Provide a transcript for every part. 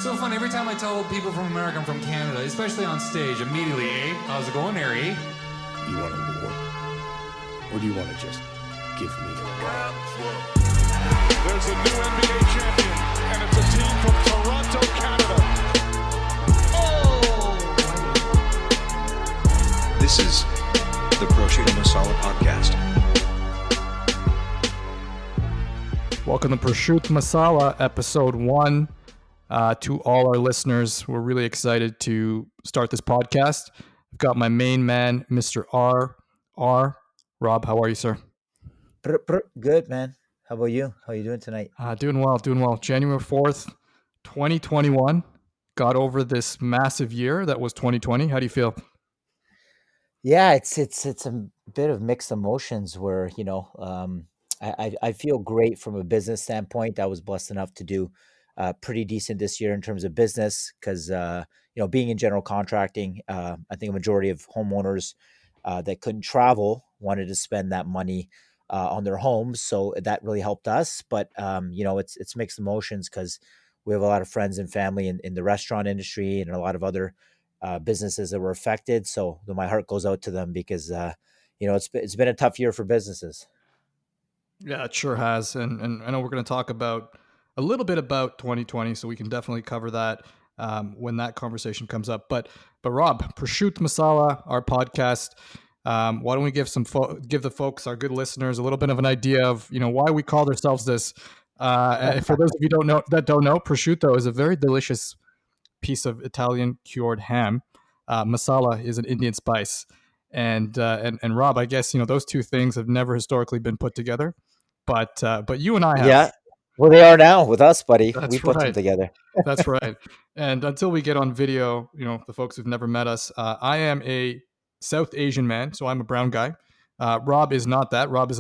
So funny, every time I tell people from America I'm from Canada, especially on stage, immediately, how's it going there, You want a war? Or do you want to just give me a war? There's a new NBA champion, and it's a team from Toronto, Canada. Oh! This is the Prosciutto Masala podcast. Welcome to Prosciutto Masala, episode 1. To all our listeners, we're really excited to start this podcast. I've got my main man, Mr. R. Rob, how are you, sir? Good, man. How about you? How are you doing tonight? Doing well. January 4th, 2021. Got over this massive year that was 2020. How do you feel? Yeah, it's a bit of mixed emotions where, I feel great from a business standpoint. I was blessed enough to do pretty decent this year in terms of business because, being in general contracting, I think a majority of homeowners that couldn't travel wanted to spend that money on their homes. So that really helped us. But, it's mixed emotions because we have a lot of friends and family in the restaurant industry and a lot of other businesses that were affected. So my heart goes out to them because, it's been a tough year for businesses. Yeah, it sure has. And I know we're going to talk about a little bit about 2020, so we can definitely cover that when that conversation comes up. But Rob, Prosciutto Masala, our podcast. Why don't we give the folks, our good listeners, a little bit of an idea of why we called ourselves this. For those of you don't know, prosciutto is a very delicious piece of Italian cured ham. Masala is an Indian spice, and Rob, I guess those two things have never historically been put together, but you and I have. Yeah. Well, they are now with us, buddy. That's We put them right. together. That's right. And until we get on video, the folks who've never met us, I am a South Asian man, so I'm a brown guy. Rob is not that. Rob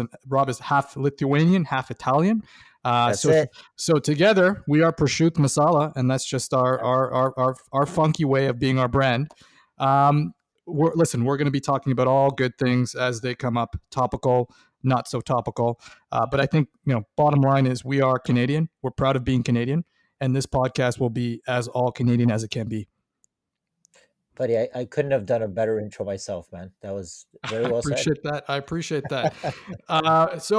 is half Lithuanian, half Italian. That's it. So together we are Prosciutto Masala, and that's just our funky way of being our brand. We're going to be talking about all good things as they come up, topical, not so topical. But I think, bottom line is we are Canadian. We're proud of being Canadian, and this podcast will be as all Canadian as it can be. Buddy, I couldn't have done a better intro myself, man. That was very well said. I appreciate that. As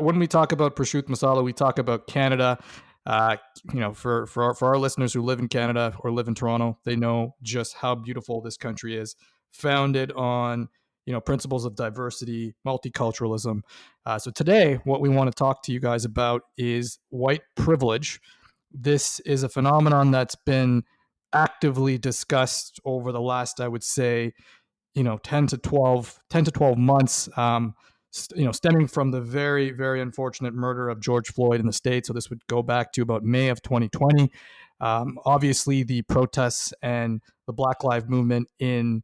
when we talk about Prosciutto Masala, we talk about Canada. For our listeners who live in Canada or live in Toronto, they know just how beautiful this country is, founded on principles of diversity, multiculturalism. So today, what we want to talk to you guys about is white privilege. This is a phenomenon that's been actively discussed over the last, I would say, 10 to 12 months, stemming from the very, very unfortunate murder of George Floyd in the States. So this would go back to about May of 2020. Obviously, the protests and the Black Lives Movement in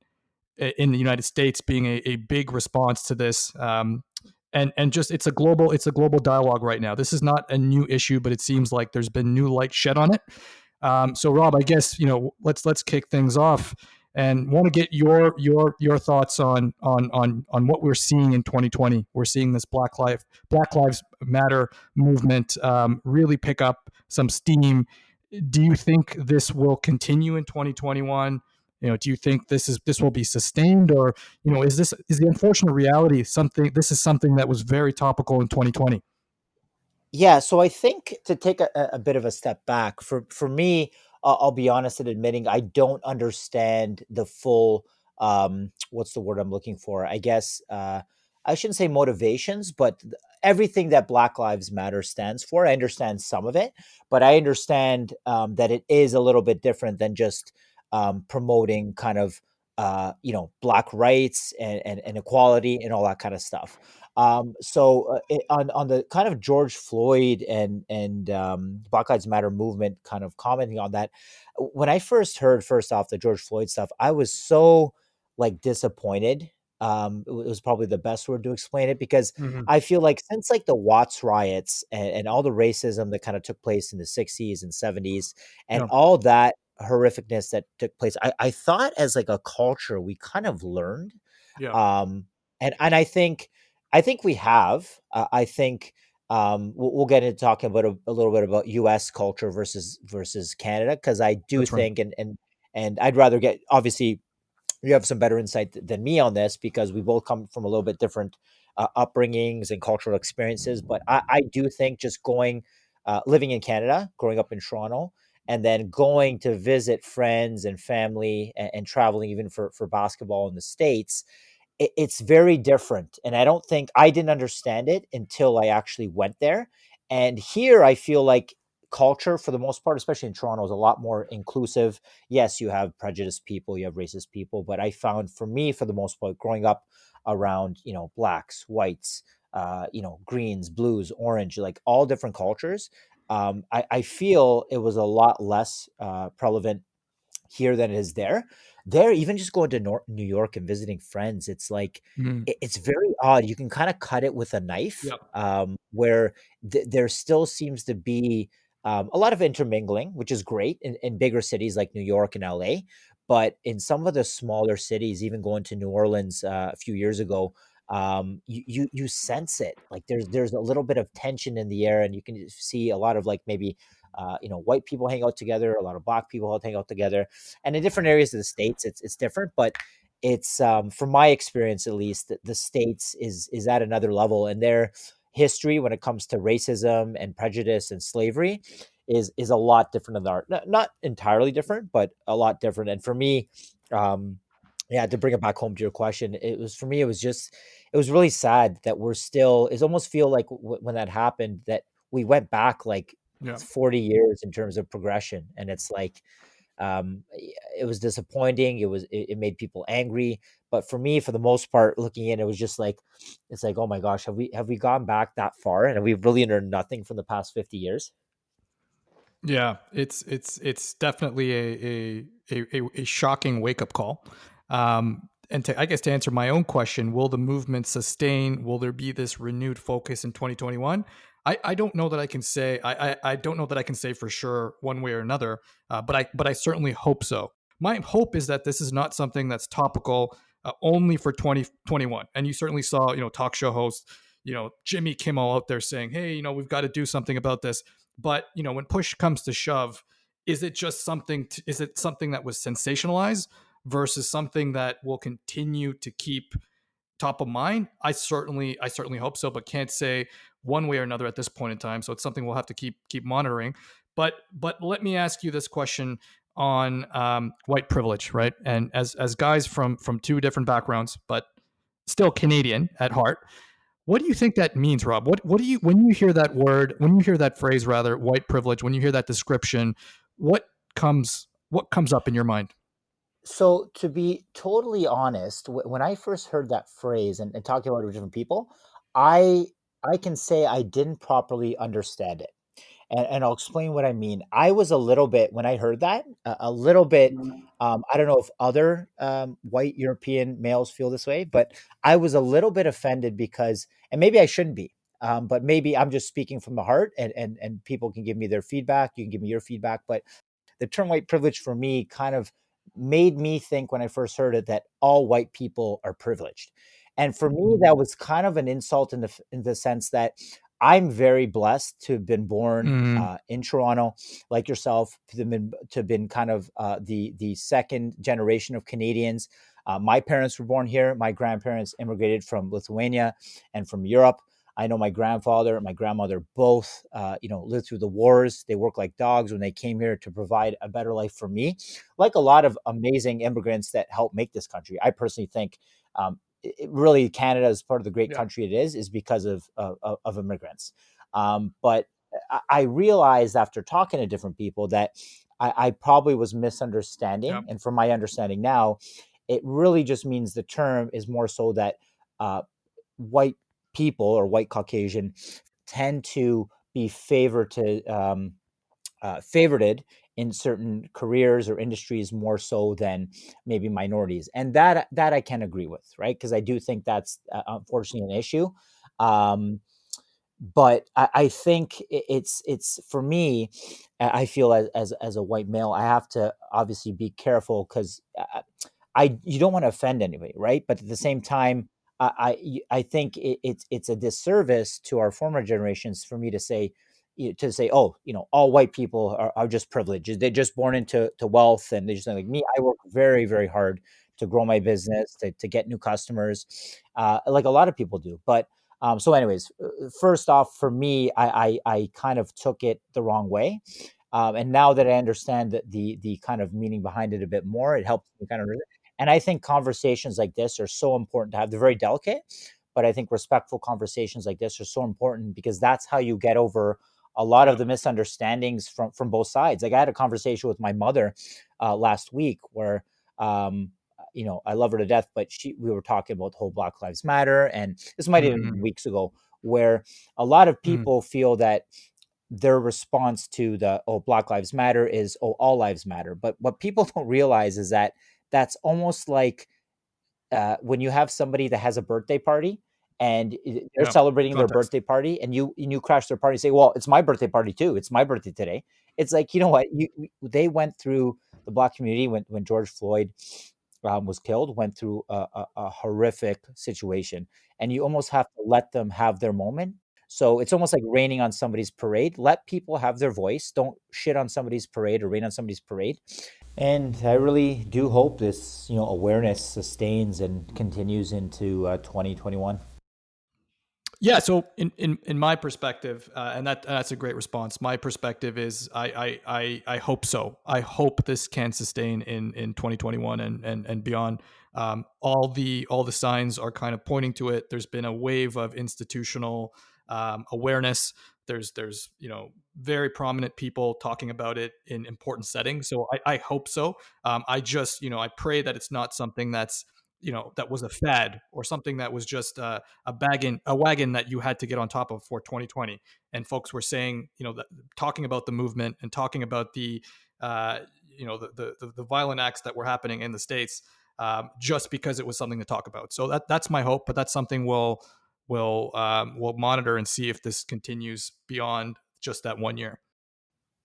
the United States being a big response to this. And just it's a global dialogue right now. This is not a new issue, but it seems like there's been new light shed on it. So Rob, I guess let's kick things off, and want to get your thoughts on what we're seeing in 2020. We're seeing this Black Lives Matter movement really pick up some steam. Do you think this will continue in 2021? Do you think this will be sustained, or is the unfortunate reality something that was very topical in 2020? Yeah, so I think to take a bit of a step back, for me, I'll be honest in admitting I don't understand the full, what's the word I'm looking for? I guess I shouldn't say motivations, but everything that Black Lives Matter stands for. I understand some of it, but I understand that it is a little bit different than just promoting kind of, Black rights and equality and all that kind of stuff. On the kind of George Floyd and Black Lives Matter movement, kind of commenting on that, when I first heard the George Floyd stuff, I was so disappointed. It was probably the best word to explain it because I feel like since the Watts riots and all the racism that kind of took place in the 60s and 70s and all that horrificness that took place, I thought as a culture we kind of learned. And I think we have. I think we'll get into talking about a little bit about U.S. culture versus Canada, because I do That's right. think, and I'd rather get, obviously you have some better insight than me on this, because we both come from a little bit different upbringings and cultural experiences. But I do think just going, living in Canada, growing up in Toronto, and then going to visit friends and family, and traveling even for basketball in the States, it's very different. And I don't think I didn't understand it until I actually went there. And here I feel like culture, for the most part, especially in Toronto, is a lot more inclusive. Yes, you have prejudiced people, you have racist people, but I found, for me, for the most part, growing up around, blacks, whites, greens, blues, orange, like all different cultures, I feel it was a lot less prevalent here than it is there. There, even just going to New York and visiting friends, it's like Mm. it's very odd. You can kind of cut it with a knife, Yep. where there still seems to be a lot of intermingling, which is great in bigger cities like New York and LA. But in some of the smaller cities, even going to New Orleans a few years ago, you sense it. Like there's a little bit of tension in the air, and you can see a lot of, like, maybe white people hang out together, a lot of black people hang out together, and in different areas of the states, it's different. But it's from my experience, at least, the states is at another level, and their history when it comes to racism and prejudice and slavery is a lot different than our, not entirely different, but a lot different. And for me, um, yeah, to bring it back home to your question, it was, for me, it was really sad that we're still, it almost feel like when that happened, that we went back like Yeah. 40 years in terms of progression. And it's like, it was disappointing. It made people angry. But for me, for the most part, looking in, it was just like, it's like, oh my gosh, have we gone back that far, and have we really learned nothing from the past 50 years? Yeah, it's definitely a shocking wake up call. And I guess to answer my own question, will the movement sustain? Will there be this renewed focus in 2021? I don't know that I can say. I don't know that I can say for sure one way or another. But I certainly hope so. My hope is that this is not something that's topical only for 2021. And you certainly saw, talk show host, Jimmy Kimmel out there saying, "Hey, we've got to do something about this." But when push comes to shove, is it something that was sensationalized versus something that will continue to keep top of mind? I certainly hope so, but can't say one way or another at this point in time. So it's something we'll have to keep monitoring. But let me ask you this question on white privilege, right? And as guys from two different backgrounds, but still Canadian at heart, what do you think that means, Rob? What do you, when you hear that word, when you hear that phrase rather, white privilege, when you hear that description, what what comes up in your mind? So, to be totally honest, when I first heard that phrase, and talking about it with different people, I I can say I didn't properly understand it. And I'll explain what I mean. I was a little bit, when I heard that, a little bit, I don't know if other white European males feel this way, but I was a little bit offended because, and maybe I shouldn't be, but maybe I'm just speaking from the heart, and people can give me their feedback. You can give me your feedback. But the term white privilege for me kind of made me think, when I first heard it, that all white people are privileged. And for me, that was kind of an insult in the sense that I'm very blessed to have been born Mm, in Toronto, like yourself, to have been kind of the second generation of Canadians. My parents were born here. My grandparents immigrated from Lithuania and from Europe. I know my grandfather and my grandmother both, lived through the wars. They worked like dogs when they came here to provide a better life for me, like a lot of amazing immigrants that helped make this country. I personally think, really, Canada is part of the great yeah, country it is because of immigrants. But I realized after talking to different people that I probably was yeah, misunderstanding. And from my understanding now, it really just means the term is more so that uh, white people, or white Caucasian, tend to be favorited in certain careers or industries more so than maybe minorities, and that I can agree with, right? Because I do think that's unfortunately an issue. Um, but I think it's for me. I feel as a white male, I have to obviously be careful, because I you don't want to offend anybody, right? But at the same time, I think it's a disservice to our former generations for me to say, oh, all white people are just privileged. They're just born into wealth, and they just like me. I work very, very hard to grow my business, to get new customers, like a lot of people do. But so, anyways, first off, for me, I kind of took it the wrong way. And now that I understand the kind of meaning behind it a bit more, it helps me kind of. And I think conversations like this are so important to have. They're very delicate, but I think respectful conversations like this are so important because that's how you get over a lot of Yeah. the misunderstandings from both sides. Like I had a conversation with my mother last week where I love her to death, but we were talking about the whole Black Lives Matter, and this might have been Mm, weeks ago, where a lot of mm, people feel that their response to the Black Lives Matter is all lives matter. But what people don't realize is that that's almost like when you have somebody that has a birthday party and they're yeah. celebrating their Context. birthday party, and you crash their party and say, well, it's my birthday party too, it's my birthday today. It's like, you know what, they went through, the Black community, when George Floyd was killed, went through a horrific situation, and you almost have to let them have their moment. So it's almost like raining on somebody's parade. Let people have their voice. Don't shit on somebody's parade or rain on somebody's parade. And I really do hope this, awareness sustains and continues into 2021. Yeah. So in my perspective, and that's a great response. My perspective is I hope so. I hope this can sustain in 2021 and beyond. All the signs are kind of pointing to it. There's been a wave of institutional awareness. There's very prominent people talking about it in important settings. So I hope so. I just I pray that it's not something that's that was a fad or something that was just a wagon that you had to get on top of for 2020. And folks were saying, that talking about the movement and talking about the, the violent acts that were happening in the States, just because it was something to talk about. So that's my hope, but that's something we'll monitor and see if this continues beyond just that 1 year.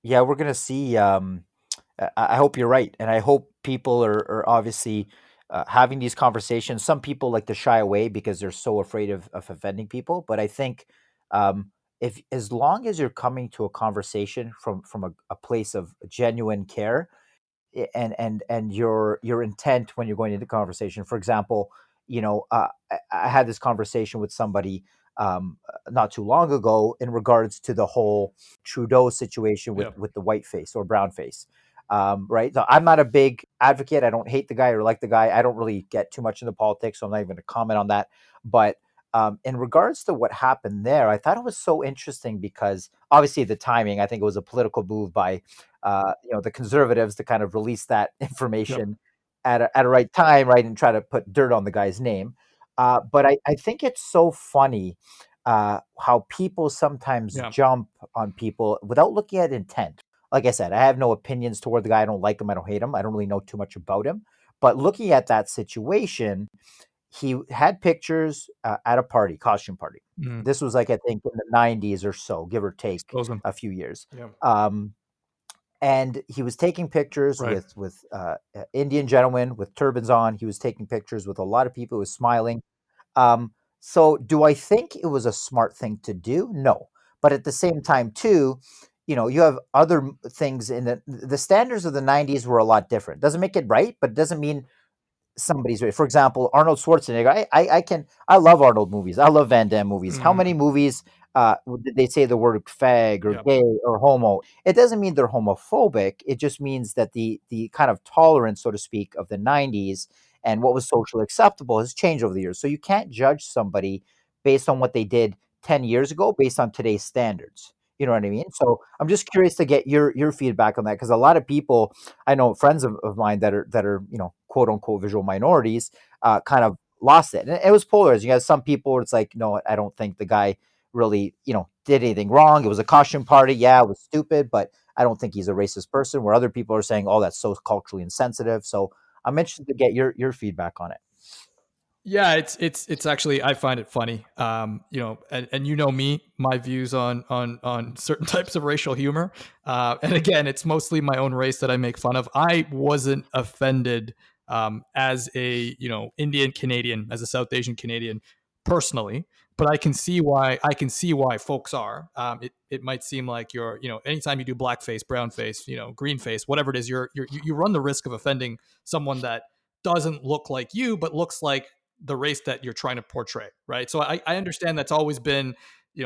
Yeah, we're gonna see. I hope you're right, and I hope people are obviously having these conversations. Some people like to shy away because they're so afraid of offending people. But I think if as long as you're coming to a conversation from a place of genuine care, and your intent when you're going into conversation. For example, I had this conversation with somebody not too long ago in regards to the whole Trudeau situation with Yeah. with the white face or brown face. Right. So I'm not a big advocate. I don't hate the guy or like the guy. I don't really get too much into politics, so I'm not even going to comment on that. But in regards to what happened there, I thought it was so interesting because obviously the timing. I think it was a political move by the conservatives to kind of release that Yep. information at a right time, right, and try to put dirt on the guy's name. But I think it's so funny how people sometimes Yeah. jump on people without looking at intent. Like I said, I have no opinions toward the guy. I don't like him. I don't hate him. I don't really know too much about him. But looking at that situation, he had pictures at a party, costume party. Mm. This was like, I think, in the 90s or so, give or take Expose them. a few years. Yeah. Um, and he was taking pictures Right. with Indian gentlemen with turbans on. He was taking pictures with a lot of people. He was smiling. Um, so, do I think it was a smart thing to do? No, but at the same time, too, you have other things in the standards of the '90s were a lot different. Doesn't make it right, but it doesn't mean somebody's right. For example, Arnold Schwarzenegger. I love Arnold movies. I love Van Damme movies. How Mm. many movies did they say the word fag or Yeah. gay or homo? It doesn't mean they're homophobic. It just means that the kind of tolerance, so to speak, of the '90s and what was socially acceptable has changed over the years. So you can't judge somebody based on what they did 10 years ago, based on today's standards. You know what I mean? So I'm just curious to get your feedback on that because a lot of people I know friends of mine that are quote unquote visual minorities kind of lost it. And it was polarizing. You got some people where it's like, no, I don't think the guy really did anything wrong. It was a costume party. Yeah, it was stupid, but I don't think he's a racist person. Where other people are saying, oh, that's so culturally insensitive. So I'm interested to get your feedback on it. Yeah, it's actually I find it funny. And me, my views on certain types of racial humor. And again, it's mostly my own race that I make fun of. I wasn't offended as a Indian Canadian, as a South Asian Canadian, personally. But I can see why folks are. It might seem like you're anytime you do blackface, brownface, green face, whatever it is, you run the risk of offending someone that doesn't look like you, but looks like the race that you're trying to portray, right? So I understand that's always been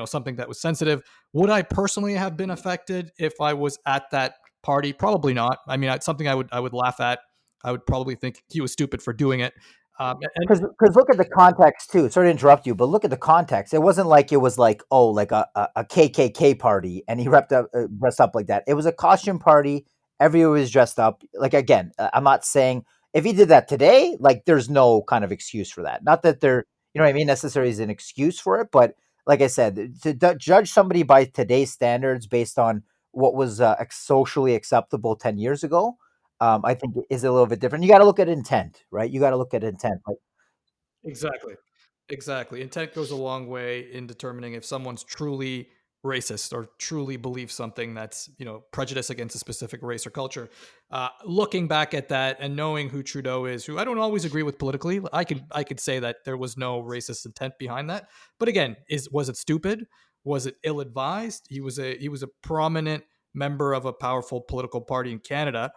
something that was sensitive. Would I personally have been affected if I was at that party? Probably not. I mean, it's something I would laugh at. I would probably think he was stupid for doing it. And Because look at the context too. Sorry to interrupt you, but look at the context. It wasn't like it was like, oh, like a KKK party, and he dressed up like that. It was a costume party. Everyone was dressed up. Like again, I'm not saying if he did that today, like there's no kind of excuse for that. Not that there, what I mean, necessarily is an excuse for it, but like I said, to judge somebody by today's standards based on what was socially acceptable 10 years ago, I think is a little bit different. You got to look at intent, right? You got to look at intent. Like, exactly. Exactly. Intent goes a long way in determining if someone's truly racist or truly believes something that's, prejudice against a specific race or culture. Looking back at that and knowing who Trudeau is, who I don't always agree with politically, I could say that there was no racist intent behind that. But again, was it stupid? Was it ill-advised? He was a prominent member of a powerful political party in Canada.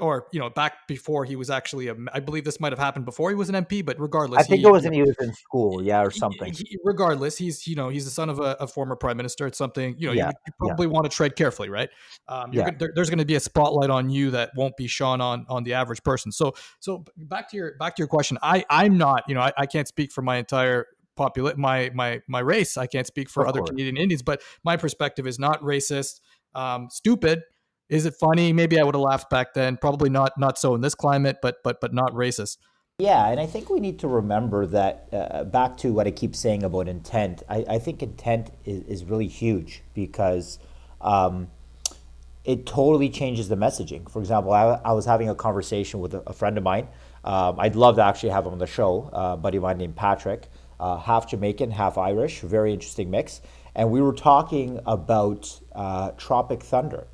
Or back before he was actually I believe this might have happened before he was an MP, but I regardless, think it was when he was in school, yeah, or something. regardless, he's the son of a former prime minister. It's something Yeah, you yeah, probably want to tread carefully, right? yeah. There's going to be a spotlight on you that won't be shone on the average person. So back to your question. I'm not, I can't speak for my entire my race. I can't speak for Of other course. Canadian Indians, but my perspective is not racist. Stupid. Is it funny? Maybe I would have laughed back then. Probably not so in this climate, but not racist. Yeah, and I think we need to remember that back to what I keep saying about intent. I think intent is really huge because um, it totally changes the messaging. For example, I was having a conversation with a friend of mine. I'd love to actually have him on the show, a buddy of mine named Patrick, half Jamaican, half Irish, very interesting mix. And we were talking about Tropic Thunder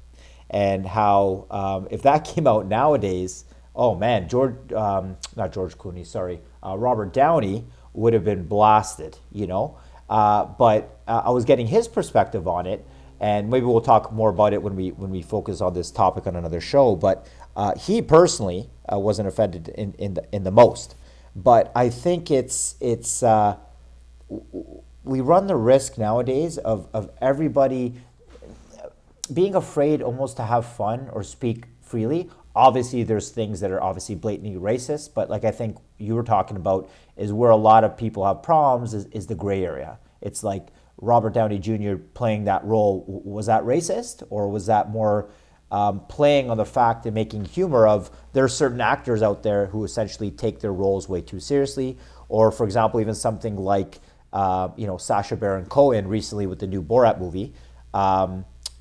and how if that came out nowadays, oh man, not George Clooney, sorry, Robert Downey would have been blasted, But I was getting his perspective on it, and maybe we'll talk more about it when we focus on this topic on another show. But he personally wasn't offended in the most, but I think it's we run the risk nowadays of everybody being afraid almost to have fun or speak freely. Obviously, there's things that are obviously blatantly racist, but like I think you were talking about is where a lot of people have problems is the gray area. It's like Robert Downey Jr. playing that role. Was that racist, or was that more playing on the fact and making humor of there are certain actors out there who essentially take their roles way too seriously? Or, for example, even something like Sacha Baron Cohen recently with the new Borat movie,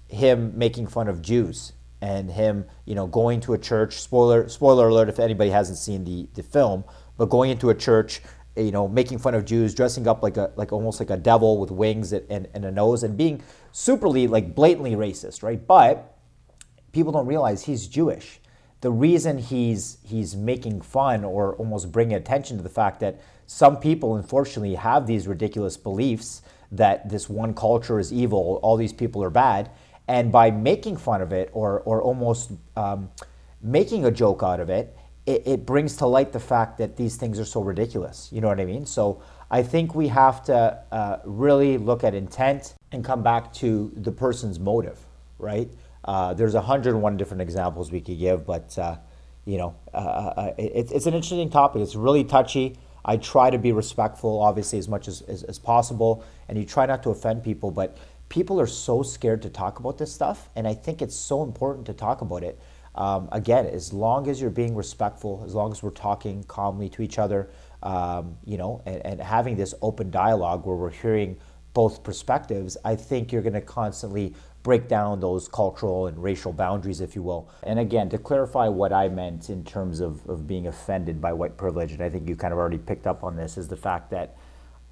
him making fun of Jews and him, going to a church. Spoiler alert if anybody hasn't seen the film, but going into a church, making fun of Jews, dressing up like almost like a devil with wings and a nose, and being superly blatantly racist, right? But people don't realize he's Jewish. The reason he's making fun or almost bringing attention to the fact that some people unfortunately have these ridiculous beliefs that this one culture is evil, all these people are bad, and by making fun of it or almost making a joke out of it, it brings to light the fact that these things are so ridiculous. You know what I mean? So I think we have to really look at intent and come back to the person's motive, right? There's 101 different examples we could give, but it's an interesting topic. It's really touchy. I try to be respectful, obviously, as much as possible, and you try not to offend people, but people are so scared to talk about this stuff, and I think it's so important to talk about it. Again, as long as you're being respectful, as long as we're talking calmly to each other, and having this open dialogue where we're hearing both perspectives, I think you're going to constantly break down those cultural and racial boundaries, if you will. And again, to clarify what I meant in terms of being offended by white privilege, and I think you kind of already picked up on this, is the fact that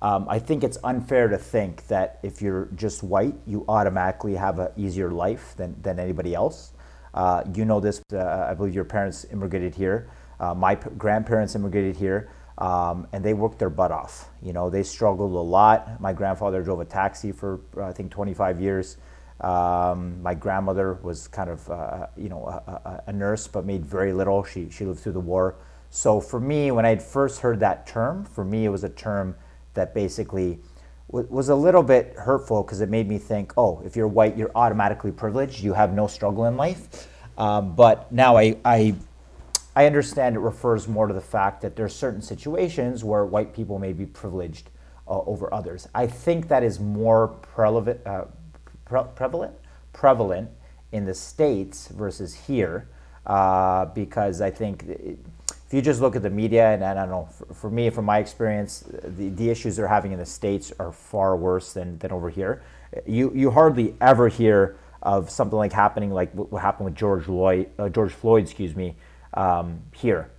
I think it's unfair to think that if you're just white, you automatically have an easier life than anybody else. This, I believe your parents immigrated here. Grandparents immigrated here, and they worked their butt off. They struggled a lot. My grandfather drove a taxi for I think 25 years. My grandmother was kind of a nurse, but made very little. She lived through the war. So for me, when I first heard that term, for me it was a term that basically was a little bit hurtful, because it made me think, oh, if you're white, you're automatically privileged. You have no struggle in life. But now I understand it refers more to the fact that there's certain situations where white people may be privileged over others. I think that is more prevalent in the States versus here, because I think if you just look at the media, and I don't know, for me, from my experience, the issues they're having in the States are far worse than over here. You hardly ever hear of something like happening like what happened with George Floyd, here.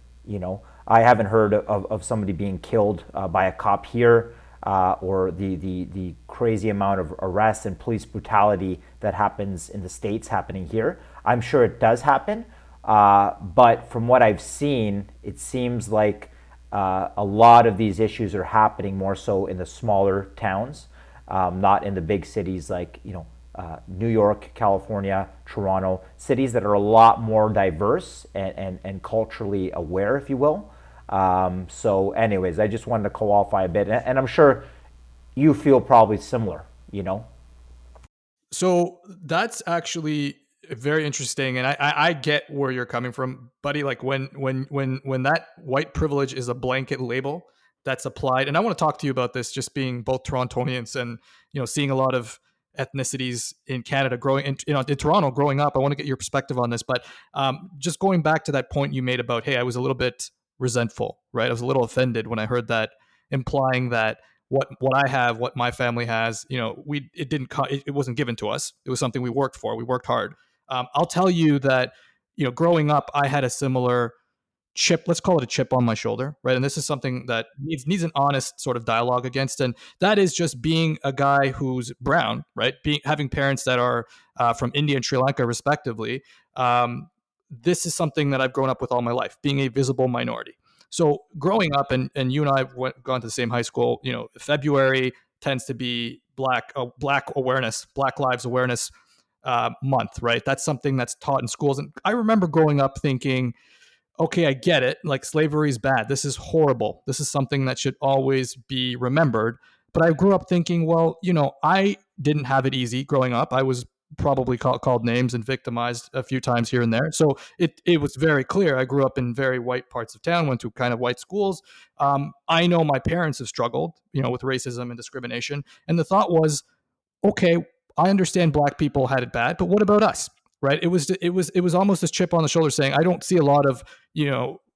I haven't heard of somebody being killed by a cop here, or the crazy amount of arrests and police brutality that happens in the States happening here. I'm sure it does happen, but from what I've seen, it seems like a lot of these issues are happening more so in the smaller towns, not in the big cities like New York, California, Toronto, cities that are a lot more diverse and culturally aware, if you will. So anyways, I just wanted to qualify a bit, and I'm sure you feel probably similar. So that's actually very interesting, and I get where you're coming from, buddy. Like when that white privilege is a blanket label that's applied, and I want to talk to you about this, just being both Torontonians and seeing a lot of ethnicities in Canada growing in Toronto growing up. I want to get your perspective on this, but just going back to that point you made about, hey, I was a little bit resentful, right? I was a little offended when I heard that, implying that what I have, what my family has, it wasn't given to us. It was something we worked for. We worked hard. I'll tell you that, growing up, I had a similar chip, let's call it a chip on my shoulder, right? And this is something that needs an honest sort of dialogue against, and that is just being a guy who's brown, right? Having parents that are from India and Sri Lanka, respectively. This is something that I've grown up with all my life, being a visible minority. So growing up, and you and I have gone to the same high school. February tends to be Black Lives Awareness month, right? That's something that's taught in schools, and I remember growing up thinking, okay, I get it. Like, slavery is bad. This is horrible. This is something that should always be remembered. But I grew up thinking, well, I didn't have it easy growing up. I was probably called names and victimized a few times here and there. So it was very clear. I grew up in very white parts of town, went to kind of white schools. I know my parents have struggled, with racism and discrimination. And the thought was, okay, I understand Black people had it bad, but what about us? Right? It was almost this chip on the shoulder saying, I don't see a lot of,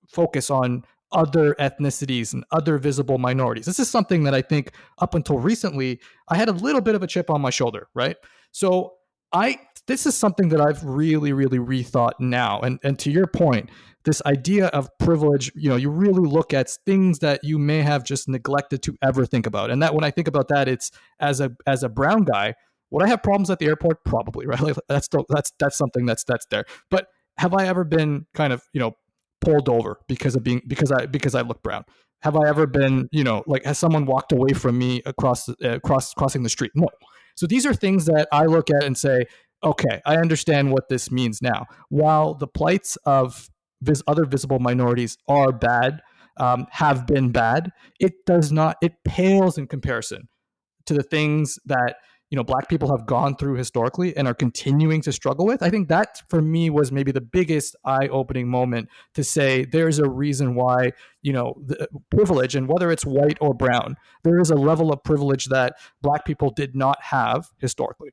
focus on other ethnicities and other visible minorities. This is something that I think up until recently, I had a little bit of a chip on my shoulder, right? So this is something that I've really, really rethought now. And to your point, this idea of privilege, you really look at things that you may have just neglected to ever think about. And that, when I think about that, it's as a brown guy, would I have problems at the airport? Probably, right? Like, that's something that's there. But have I ever been kind of, pulled over because I look brown? Have I ever been, like, has someone walked away from me crossing the street? No. So these are things that I look at and say, okay, I understand what this means now. While the plights of other visible minorities are bad, have been bad, it pales in comparison to the things that Black people have gone through historically and are continuing to struggle with. I think that, for me, was maybe the biggest eye-opening moment to say there's a reason why the privilege, and whether it's white or brown, there is a level of privilege that Black people did not have historically.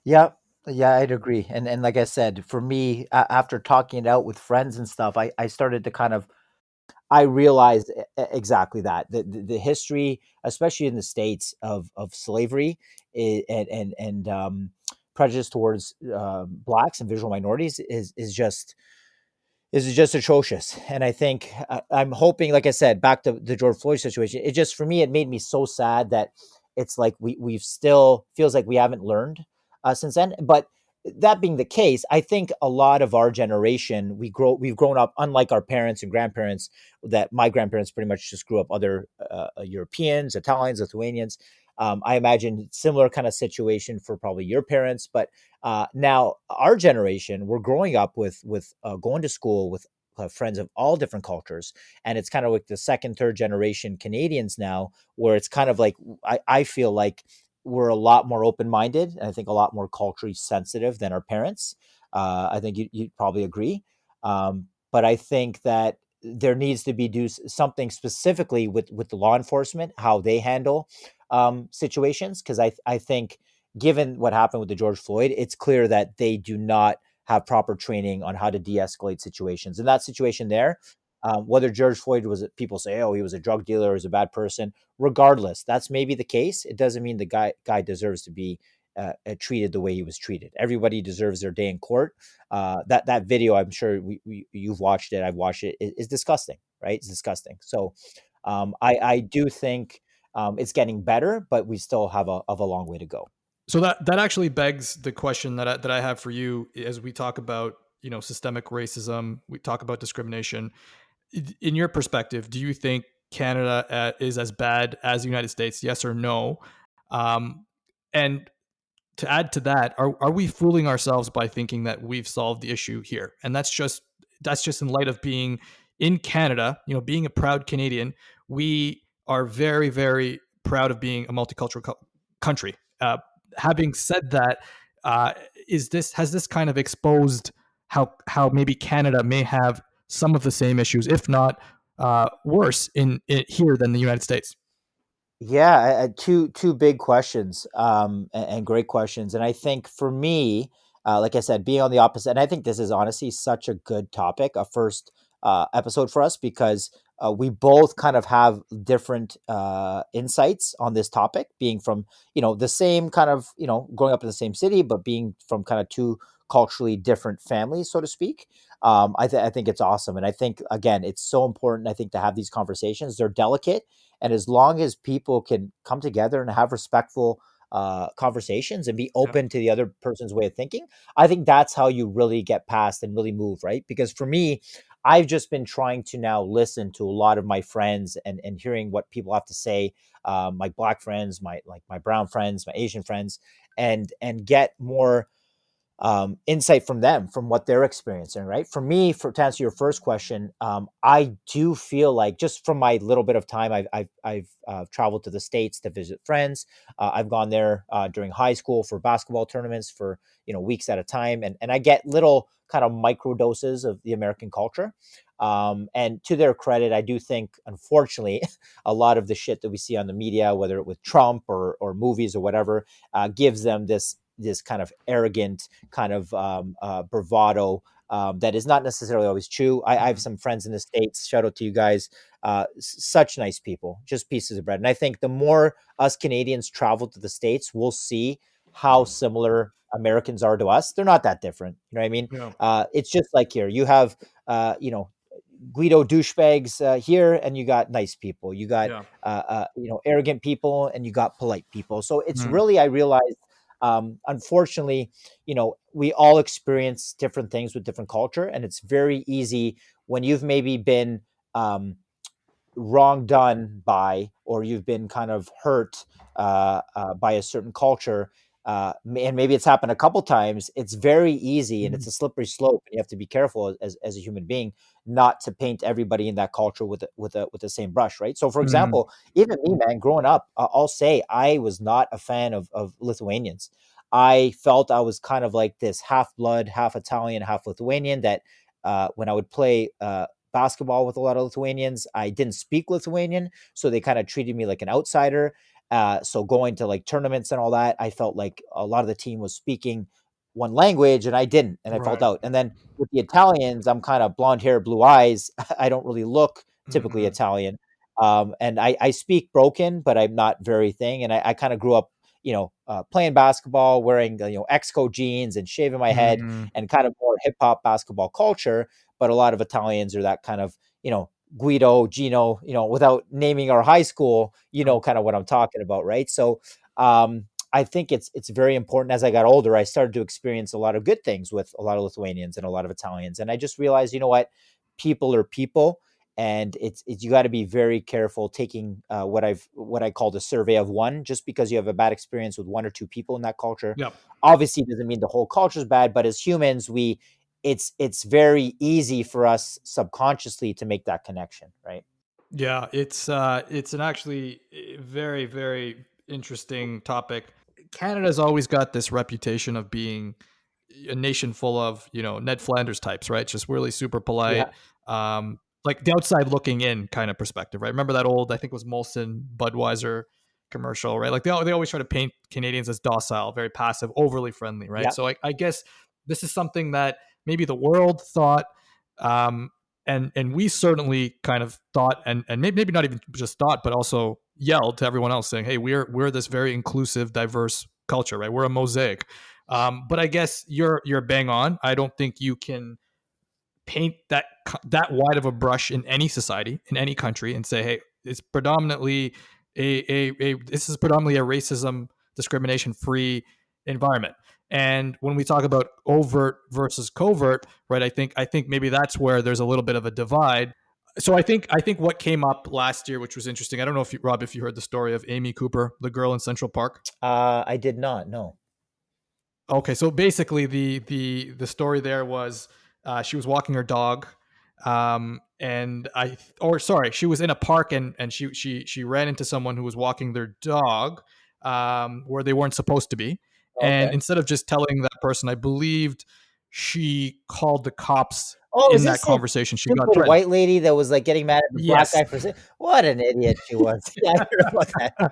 Yeah, yeah, I'd agree. And like I said, for me, after talking it out with friends and stuff, I started to kind of, I realized exactly that the history, especially in the States, of slavery, and prejudice towards Blacks and visual minorities is just atrocious. And I think, I'm hoping, like I said, back to the George Floyd situation, it just, for me, it made me so sad that it's like we've still, feels like we haven't learned since then. But that being the case, I think a lot of our generation, we've grown up unlike our parents and grandparents. That my grandparents pretty much just grew up other Europeans, Italians, Lithuanians. I imagine similar kind of situation for probably your parents, but now our generation, we're growing up with going to school with friends of all different cultures, and it's kind of like the second, third generation Canadians now, where it's kind of like I feel like we're a lot more open-minded, and I think a lot more culturally sensitive than our parents. I think you'd probably agree. But I think that there needs to be something specifically with the law enforcement, how they handle situations, because I think given what happened with the George Floyd, it's clear that they do not have proper training on how to de-escalate situations. In that situation there, whether George Floyd was, people say, oh, he was a drug dealer, he was a bad person. Regardless, that's maybe the case. It doesn't mean the guy deserves to be treated the way he was treated. Everybody deserves their day in court. That video, I'm sure you've watched it. I've watched it. Is disgusting, right? It's disgusting. So I do think it's getting better, but we still have a long way to go. So that actually begs the question that I have for you as we talk about, systemic racism, we talk about discrimination. In your perspective, do you think Canada is as bad as the United States? Yes or no? And to add to that, are we fooling ourselves by thinking that we've solved the issue here? And that's just in light of being in Canada, being a proud Canadian. We are very, very proud of being a multicultural country. Having said that, has this kind of exposed how maybe Canada may have some of the same issues, if not worse, in here than the United States? Yeah, two big questions, and great questions. And I think for me, like I said, being on the opposite, and I think this is honestly such a good topic, a first episode for us, because we both kind of have different insights on this topic, being from the same kind of growing up in the same city, but being from kind of two culturally different families, so to speak. I think it's awesome, and I think again, it's so important. I think to have these conversations, they're delicate, and as long as people can come together and have respectful conversations and be Yeah. open to the other person's way of thinking, I think that's how you really get past and really move, right? Because for me, I've just been trying to now listen to a lot of my friends and hearing what people have to say, my black friends, my brown friends, my Asian friends, and get more insight from them, from what they're experiencing, right? For me, to answer your first question, I do feel like, just from my little bit of time, I've traveled to the States to visit friends. I've gone there during high school for basketball tournaments for weeks at a time, and I get little kind of micro doses of the American culture. And to their credit, I do think, unfortunately, a lot of the shit that we see on the media, whether it with Trump or movies or whatever, gives them this kind of arrogant kind of bravado that is not necessarily always true. I have Mhm. some friends in the States. Shout out to you guys. Such nice people, just pieces of bread. And I think the more us Canadians travel to the States, we'll see how similar Americans are to us. They're not that different. You know what I mean? Yeah. It's just like here. You have, Guido douchebags here, and you got nice people. You got, Yeah. arrogant people, and you got polite people. So it's Mm. really, I realized, unfortunately, we all experience different things with different culture, and it's very easy when you've maybe been wrong done by, or you've been kind of hurt by a certain culture, and maybe it's happened a couple times. It's very easy, and it's Mhm. a slippery slope. And you have to be careful as a human being not to paint everybody in that culture with the same brush, right? So, for Mhm. example, even me, man, growing up, I'll say I was not a fan of Lithuanians. I felt I was kind of like this half blood, half Italian, half Lithuanian. That when I would play basketball with a lot of Lithuanians. I didn't speak Lithuanian, so they kind of treated me like an outsider. So going to like tournaments and all that, I felt like a lot of the team was speaking one language and I didn't, and I felt Right. out. And then with the Italians, I'm kind of blonde hair, blue eyes. I don't really look typically Mhm. Italian. And I speak broken, but I'm not very thing. And I kind of grew up, playing basketball, wearing, Exco jeans and shaving my head, Mhm. and kind of more hip hop basketball culture. But a lot of Italians are that kind of, Guido, Gino, without naming our high school, Sure. kind of what I'm talking about, right? So, I think it's very important. As I got older, I started to experience a lot of good things with a lot of Lithuanians and a lot of Italians, and I just realized, you know what, people are people, and it's you got to be very careful taking what I call the survey of one. Just because you have a bad experience with one or two people in that culture, Yep. obviously doesn't mean the whole culture is bad. But as humans, it's very easy for us subconsciously to make that connection, right? Yeah, it's an actually very, very interesting topic. Canada's always got this reputation of being a nation full of, Ned Flanders types, right? Just really super polite, Yeah, like the outside looking in kind of perspective, right? Remember that old, I think it was Molson Budweiser commercial, right? Like they always try to paint Canadians as docile, very passive, overly friendly, right? yeah, So I guess this is something that maybe the world thought, um, and we certainly kind of thought, and maybe not even just thought, but also yelled to everyone else, saying, "Hey, we're this very inclusive, diverse culture, right? We're a mosaic." But I guess you're bang on. I don't think you can paint that wide of a brush in any society, in any country, and say, "Hey, it's predominantly this is predominantly a racism, discrimination free environment." And when we talk about overt versus covert, right? I think maybe that's where there's a little bit of a divide. So I think what came up last year, which was interesting. I don't know if Rob, if you heard the story of Amy Cooper, the girl in Central Park. I did not know. Okay, so basically the story there was, she was walking her dog, and she was in a park, and she ran into someone who was walking their dog, where they weren't supposed to be, and Okay. instead of just telling that person, I believed she called the cops. Oh, is In that this that conversation, she got stupid threatened. white lady that was, like, getting mad at the black Yes. guy for saying what an idiot she was. Yeah, I heard about that.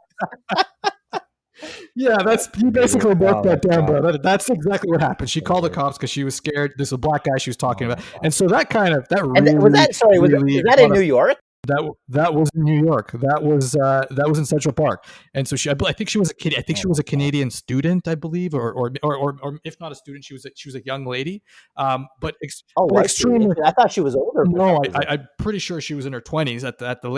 Yeah, that's you An idiot. basically broke Oh my that down, god. bro. That's exactly what happened. She called the Okay. cops because she was scared. This was a black guy she was Oh talking my about, god. and so that And th was really, that sorry, is really that in brought New us. York? That was in New York. That was in Central Park, and so I think she was a kid. I think Oh she was my a god. Canadian student, I believe, or if not a student, she was a young lady, but Oh, was she? extremely. I thought she was older for No, some reason. I'm pretty sure she was in her 20s at the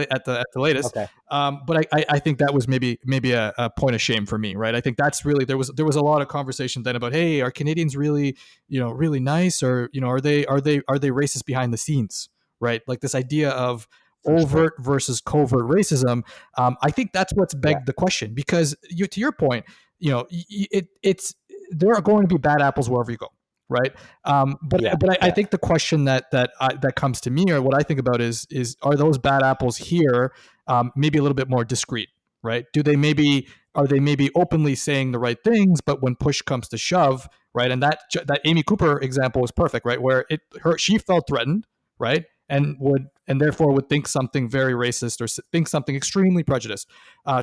latest. Okay. But I think that was maybe a point of shame for me, right? I think that's really there was a lot of conversation then about, hey, are Canadians really, really nice, or are they racist behind the scenes, right? Like this idea of For sure. overt versus covert racism. I think that's what's Yeah. begged the question, because to your point, it's there are going to be bad apples wherever you go, right? But Yeah. but I Yeah. think the question that comes to me, or what I think about, is are those bad apples here, maybe a little bit more discreet, right? Are they maybe openly saying the right things, but when push comes to shove, right? And that Amy Cooper example was perfect, right? Where she felt threatened, right? And therefore would think something very racist, or think something extremely prejudiced,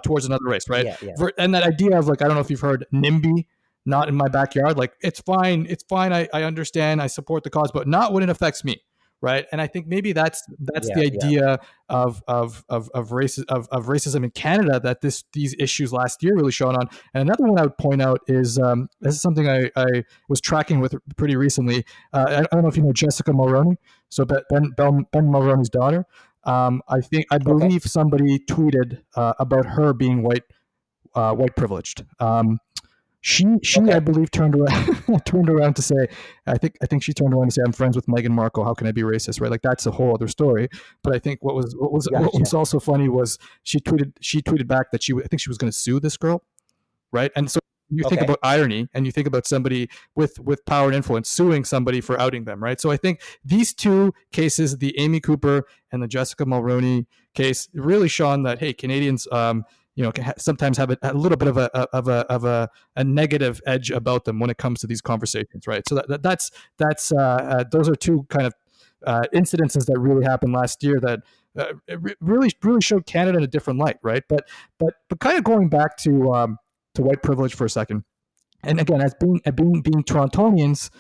towards another race, right? Yeah. Yeah. And that idea of, like, I don't know if you've heard NIMBY, not in my backyard. Like, it's fine. I understand. I support the cause, but not when it affects me, right? And I think maybe that's Yeah. the Yeah. idea of racism in Canada, that these issues last year really showed on. And another one I would point out is, this is something I was tracking with pretty recently. I don't know if you know Jessica Mulroney, so Ben Mulroney's daughter. I Okay. believe somebody tweeted, about her being white privileged. She I Okay. believe turned around turned around to say, I think she turned around to say, I'm friends with Meghan Markle. How can I be racist? Right? Like, that's a whole other story. But I think what was Gotcha. also funny was she tweeted back that I think she was going to sue this girl, right? And so you think Okay. about irony, and you think about somebody with power and influence suing somebody for outing them, right? So I think these two cases, the Amy Cooper and the Jessica Mulroney case, really shown that, hey, Canadians, can sometimes have a little bit of a negative edge about them when it comes to these conversations, right? So that's those are two kind of incidences that really happened last year that, really showed Canada in a different light, right? But kind of going back to white privilege for a second, and again, as being Torontonians,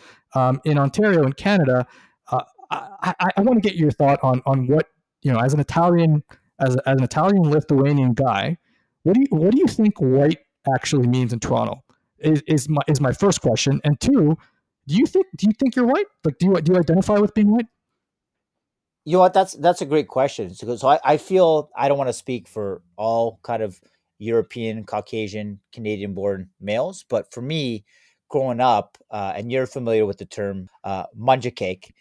in Ontario and Canada, I want to get your thought on what, as an Italian, as an Italian Lithuanian guy, what do you think white actually means in Toronto? Is my first question, and two, do you think you're white? Like, do you identify with being white? You know what? That's a great question. So I feel I don't want to speak for all kind of European, Caucasian, Canadian-born males. But for me, growing up, and you're familiar with the term munja cake.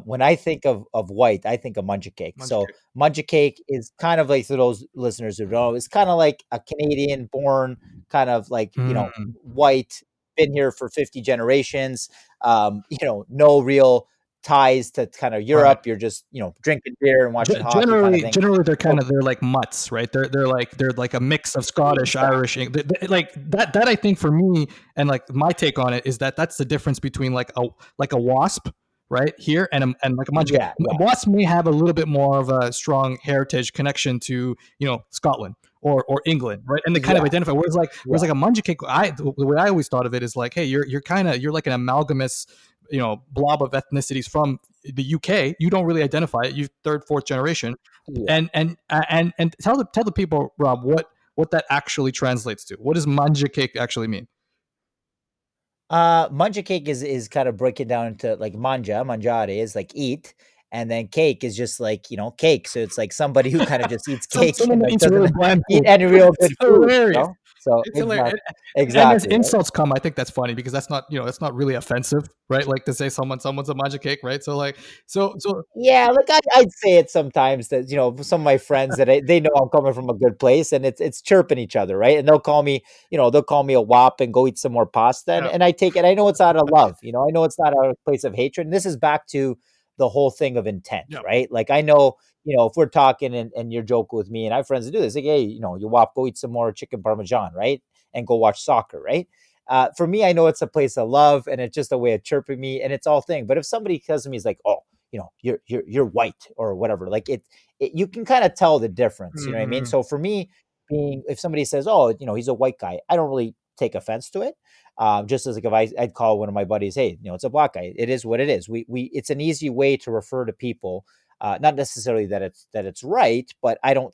When I think of white, I think of munja cake. Munch So cake. munja cake is kind of like, for those listeners who know, it's kind of like a Canadian-born kind of like, Mm. white, been here for 50 generations. No real ties to kind of Right. Europe. You're just, drinking beer and watching hockey kind of Generally, thing. generally they're So, they're like mutts, right? They're like a mix of Scottish, Irish, exactly. like that. That I think for me, and like my take on it is that that's the difference between like a wasp, right here, and like a munchkin. Yeah, yeah, Wasp may have a little bit more of a strong heritage connection to Scotland or England, right? And they kind of yeah, identify. yeah. Whereas like a munchkin cake, the way I always thought of it is like, hey, you're like an amalgamous blob of ethnicities from the UK. You don't really identify it. You third, fourth generation, Yeah. and tell the people, Rob, what that actually translates to. What does manja cake actually mean? Manja cake is kind of breaking down into like mangiare is like eat, and then cake is just like, cake. So it's like somebody who kind of just eats cake Someone and that like eats really doesn't bland eat food. any real It's good food, hilarious. So It's hilarious. exactly, And as exactly, right? insults come, I think that's funny because that's not really offensive, right? Like to say someone's a manja cake, right? So like so Yeah, like I'd say it sometimes that some of my friends that they know I'm coming from a good place, and it's chirping each other, right? And they'll call me a wop and go eat some more pasta, and, yeah, and I take it. I know it's out of love, I know it's not out of a place of hatred. And this is back to the whole thing of intent, yeah. right? Like I know, if we're talking and you're joking with me, and I have friends that do this, like, hey, you wop, go eat some more chicken parmesan, right? And go watch soccer, right? For me, I know it's a place of love, and it's just a way of chirping me, and it's all thing. But if somebody comes to me is like, oh, you're white or whatever, like it you can kind of tell the difference, you know what I mean? Mhm. So for me, being if somebody says, oh, he's a white guy, I don't really take offense to it. Just as like if I'd call one of my buddies, hey, it's a black guy, it is what it is. We It's an easy way to refer to people, not necessarily that it's right, but I don't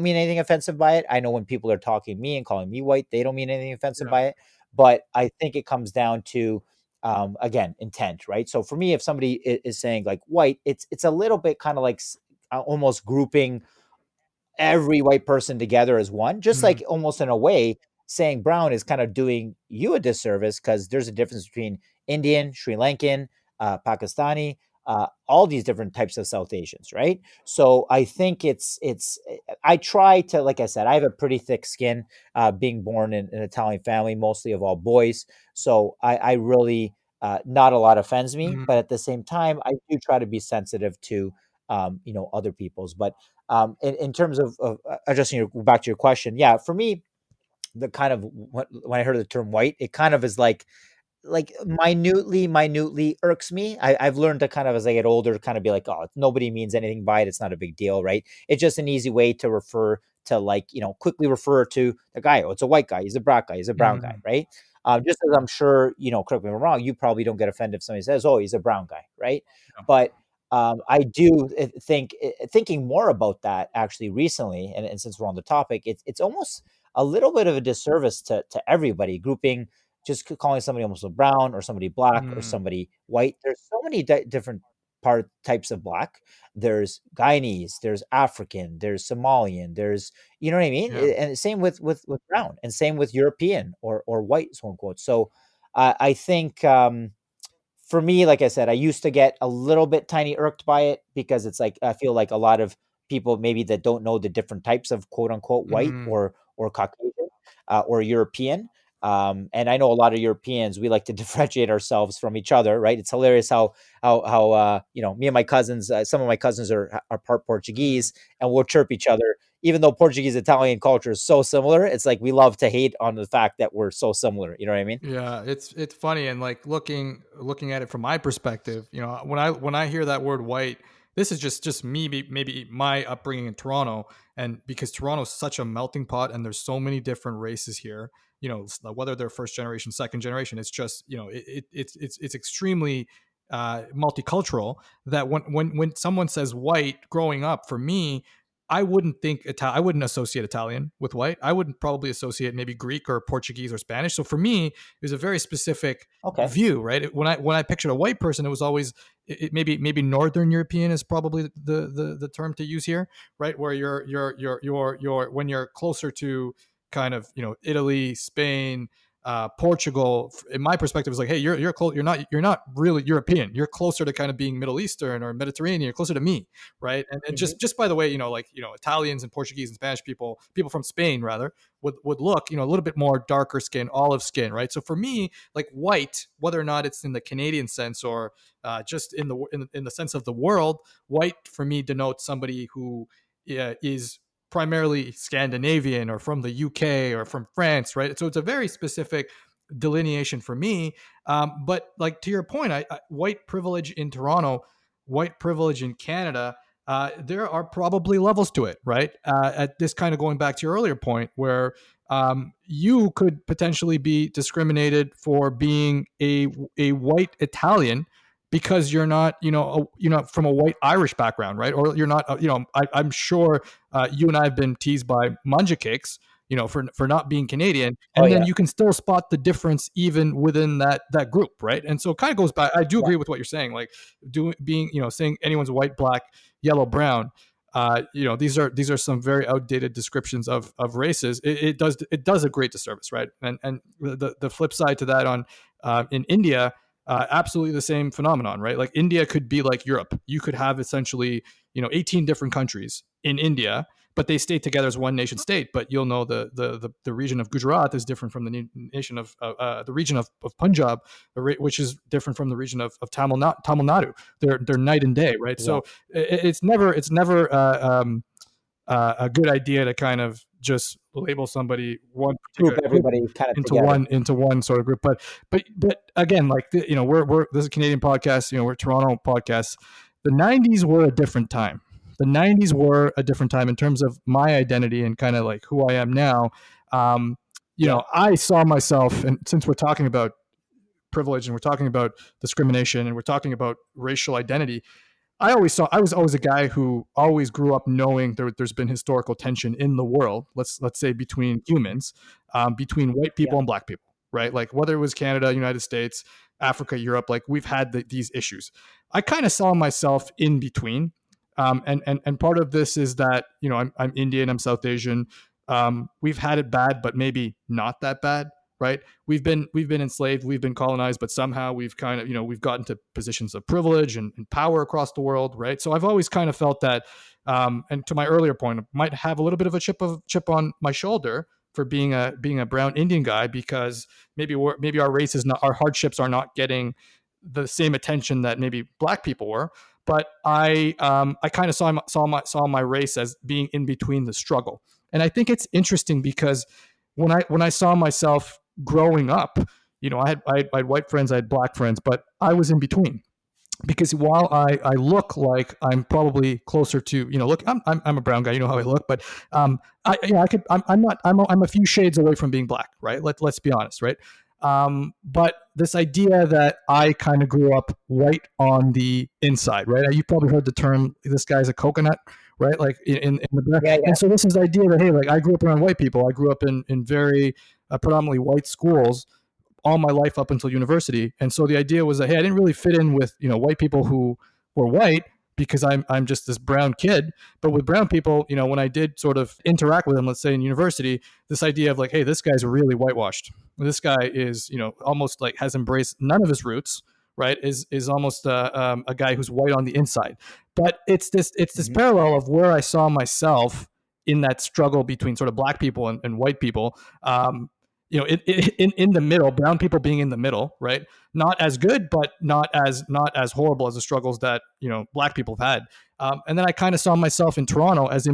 mean anything offensive by it. I know when people are talking to me and calling me white, they don't mean anything offensive Yeah. by it. But I think it comes down to, again, intent, right? So for me, if somebody is saying like white, it's a little bit kind of like almost grouping every white person together as one, just Mhm. like almost in a way saying brown is kind of doing you a disservice, because there's a difference between Indian, Sri Lankan, Pakistani, all these different types of South Asians, right? So I think I try to, like I said, I have a pretty thick skin, being born in an Italian family, mostly of all boys. So I really, not a lot offends me, but Mhm. at the same time, I do try to be sensitive to, other people's. But in terms of addressing back to your question, yeah, for me, the kind of when I heard the term white, it kind of is like minutely irks me. I've learned to kind of, as I get older, kind of be like, oh, nobody means anything by it. It's not a big deal, right? It's just an easy way to refer to, like, quickly refer to the guy. Oh, it's a white guy. He's a black guy. He's a brown guy, Mhm. right? Just as I'm sure, correct me if I'm wrong, you probably don't get offended if somebody says, oh, he's a brown guy, right? Yeah. But I do thinking more about that actually recently, and since we're on the topic, it's almost a little bit of a disservice to everybody, grouping, just calling somebody almost a brown or somebody black or Mm. somebody white. There's so many different types of black. There's Guyanese, there's African, there's Somalian, there's, you know what I mean? Yeah. And same with brown, and same with European or white, so unquote. So I think, for me, like I said, I used to get a little bit tiny irked by it, because it's like I feel like a lot of people maybe that don't know the different types of quote unquote white Mhm. or Caucasian, or European. And I know a lot of Europeans, we like to differentiate ourselves from each other, right? It's hilarious how me and my cousins, some of my cousins are part Mhm. Portuguese, and we'll chirp each other, even though Portuguese Italian culture is so similar. It's like we love to hate on the fact that we're so similar. You know what I mean? Yeah, it's funny, and like looking at it from my perspective, when I hear that word white, this is just me, maybe my upbringing in Toronto, and because Toronto's such a melting pot, and there's so many different races here, whether they're first generation, second generation, it's just it's extremely multicultural. That when someone says white, growing up for me, I wouldn't I wouldn't associate Italian with white. I wouldn't probably associate maybe Greek or Portuguese or Spanish. So for me, it was a very specific Okay. view, right? When I pictured a white person, it was always maybe Northern European is probably the term to use here, right? Where you're when you're closer to kind of Italy, Spain, Portugal. In my perspective, is like, hey, you're close. You're not really European. You're closer to kind of being Middle Eastern or Mediterranean. You're closer to me, right? And just by the way, Italians and Portuguese and Spanish people from Spain rather would look a little bit more darker skin, olive skin, right? So for me, like white, whether or not it's in the Canadian sense or just in the sense of the world, white for me denotes somebody who is primarily Scandinavian or from the UK or from France, right? So it's a very specific delineation for me. But like to your point, white privilege in Toronto, white privilege in Canada, there are probably levels to it, right? At this kind of going back to your earlier point, where you could potentially be discriminated for being a white Italian because you're not, you're not from a white Irish background, right? Or you're not, I'm sure you and I have been teased by manja cakes, for not being Canadian, Oh and then yeah. you can still spot the difference even within that group, right? And so it kind of goes back. I do Yeah. agree with what you're saying, like saying anyone's white, black, yellow, brown. These are some very outdated descriptions of races. It does a great disservice, right? And the flip side to that in India. Absolutely the same phenomenon, right? Like India could be like Europe. You could have essentially, 18 different countries in India, but they stay together as one nation state. But you'll know the region of Gujarat is different from the nation of the region of Punjab, which is different from the region of Tamil Nadu. They're night and day, right? Yeah. So it's never a good idea to kind of just label somebody one Group particular group everybody kind of into together. one sort of group. But again, like we're this is a Canadian podcast, we're a Toronto podcast. The 90s were a different time. The 90s were a different time in terms of my identity and kind of like who I am now. I saw myself, and since we're talking about privilege and we're talking about discrimination and we're talking about racial identity, I was always a guy who always grew up knowing there's been historical tension in the world. Let's say between humans, between white people and black people, right? Like whether it was Canada, United States, Africa, Europe, like we've had these issues. I kind of saw myself in between, and part of this is that I'm Indian, I'm South Asian. We've had it bad, but maybe not that bad. Right. We've been enslaved, we've been colonized, but somehow we've kind of, we've gotten to positions of privilege and power across the world. Right. So I've always kind of felt that, and to my earlier point, I might have a little bit of a chip on my shoulder for being a brown Indian guy, because maybe our race is not, our hardships are not getting the same attention that maybe black people were. But I kind of saw my race as being in between the struggle. And I think it's interesting because when I saw myself growing up, I had white friends, I had black friends, but I was in between, because while I look like I'm probably closer to, look, I'm a brown guy, how I look, but I'm a few shades away from being black, right? Let's be honest, right? But this idea that I kind of grew up white on the inside, right? You probably heard the term, this guy's a coconut, right? Like in the Yeah. And so this is the idea that, hey, like I grew up around white people. I grew up in very predominantly white schools all my life up until university. And so the idea was that, hey, I didn't really fit in with, white people who were white, because I'm just this brown kid. But with brown people, when I did sort of interact with them, let's say in university, this idea of like, hey, this guy's really whitewashed. This guy is, almost like has embraced none of his roots, right? Is almost a guy who's white on the inside. But it's this parallel of where I saw myself in that struggle between sort of black people and white people. In the middle, brown people being in the middle, right? Not as good, but not as horrible as the struggles that black people have had. And then I kind of saw myself in Toronto as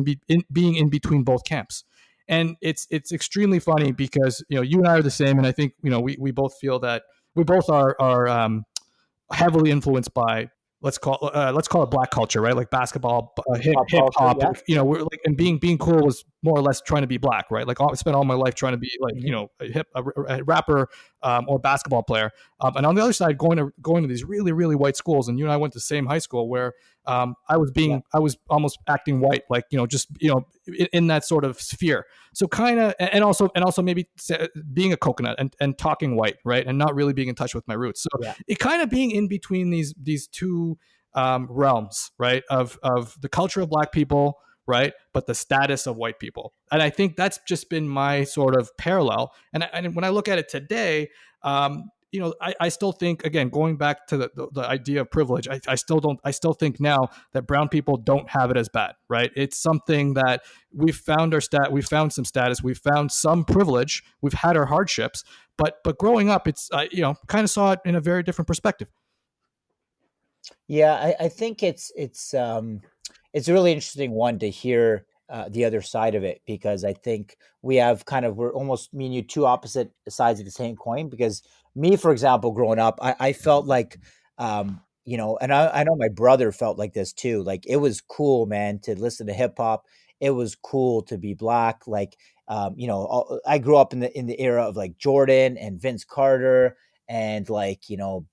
being in between both camps. And it's extremely funny because you and I are the same, and I think we both feel that we both are heavily influenced by let's call it black culture, right? Like basketball, hip hop. Yeah. We're like, and being cool was more or less trying to be black, right? Like I spent all my life trying to be like, Hmm. a rapper, or basketball player. And on the other side, going to these really, really white schools. And you and I went to the same high school where Yeah. I was almost acting white, like, just, in that sort of sphere. So kind of, and also maybe being a coconut and talking white, right? And not really being in touch with my roots. So Yeah. it kind of being in between these two realms, right? Of the culture of black people, right? But the status of white people. And I think that's just been my sort of parallel. And when I look at it today, I still think, again, going back to the idea of privilege, I still think now that brown people don't have it as bad, right? It's something that we've found some status, we've found some privilege, we've had our hardships, but growing up, it's, kind of saw it in a very different perspective. Yeah, I think it's a really interesting one to hear the other side of it, because I think we're almost, me and you, two opposite sides of the same coin. Because me, for example, growing up, I felt like, and I know my brother felt like this too. Like, it was cool, man, to listen to hip hop. It was cool to be black. Like, I grew up in the era of like Jordan and Vince Carter, and like,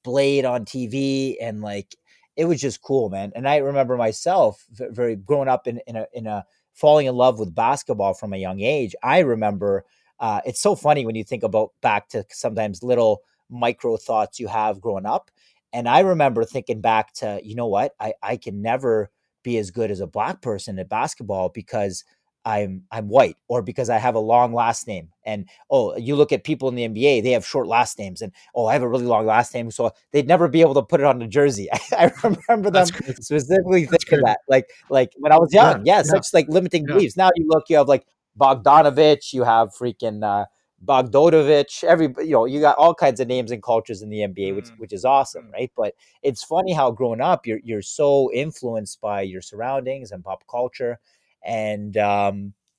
Blade on TV, and like, it was just cool, man. And I remember myself very growing up in a falling in love with basketball from a young age. I remember, it's so funny when you think about back to sometimes little micro thoughts you have growing up. And I remember thinking back to, you know what, I can never be as good as a black person at basketball because I'm white, or because I have a long last name. And oh, you look at people in the NBA, they have short last names, and oh, I have a really long last name, so they'd never be able to put it on the jersey. I remember That's them crazy. specifically That's thinking crazy. that, like when I was Yeah, young. Yeah, yeah, such like limiting yeah. beliefs. Now you look, you have like Bogdanovich, you have freaking Bogdanovich. You got all kinds of names and cultures in the NBA, Mm, which is awesome, mm. right? But it's funny how growing up, you're so influenced by your surroundings and pop culture, and